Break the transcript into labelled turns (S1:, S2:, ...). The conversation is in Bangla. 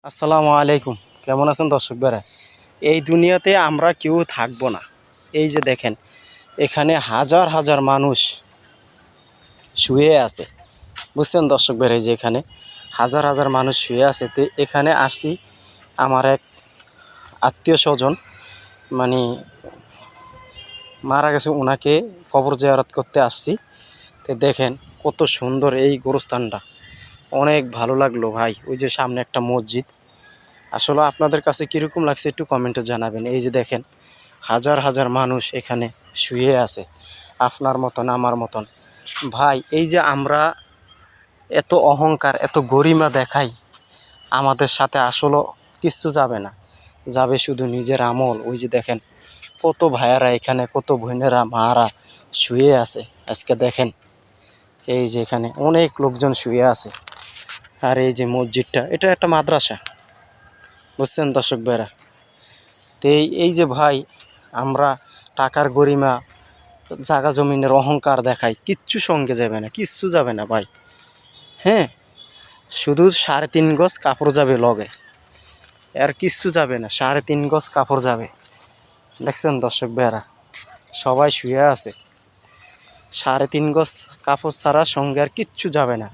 S1: আসসালামু আলাইকুম। কেমন আছেন দর্শক ভাইরা? এই দুনিয়াতে আমরা কেউ থাকবো না। এই যে দেখেন, এখানে হাজার হাজার মানুষ শুয়ে আছে। বুঝছেন দর্শক ভাইরা? এই যে এখানে হাজার হাজার মানুষ শুয়ে আছে। তো এখানে আসি আমার এক আত্মীয় স্বজন, মানে মারা গেছে, ওনাকে কবর জিয়ারত করতে আসছি। তো দেখেন কত সুন্দর এই গোরস্থানটা, অনেক ভালো লাগলো ভাই। ওই যে সামনে একটা মসজিদ, আসলে আপনাদের কাছে কীরকম লাগছে একটু কমেন্টে জানাবেন। এই যে দেখেন হাজার হাজার মানুষ এখানে শুয়ে আছে, আপনার মতন আমার মতন। ভাই এই যে আমরা এত অহংকার এত গরিমা দেখাই, আমাদের সাথে আসলে কিচ্ছু যাবে না, যাবে শুধু নিজের আমল। ওই যে দেখেন কত ভাইয়ারা এখানে, কত বোনেরা মারা শুয়ে আছে। আজকে দেখেন এই যে এখানে অনেক লোকজন শুয়ে আছে। আর এই যে মসজিদটা, এটা একটা মাদ্রাসা। বুঝছেন দর্শক ভাইরা? তো এই যে ভাই, আমরা টাকার গরিমা, জাগা জমিনের অহংকার দেখাই, কিচ্ছু সঙ্গে যাবে না, কিচ্ছু যাবে না ভাই। হ্যাঁ, শুধু 3.5 গজ কাপড় যাবে লগে, আর কিচ্ছু যাবে না। 3.5 গজ কাপড় যাবে। দেখছেন দর্শক ভাইরা, সবাই শুয়ে আছে, 3.5 গজ কাপড় ছাড়া সঙ্গে আর কিচ্ছু যাবে না।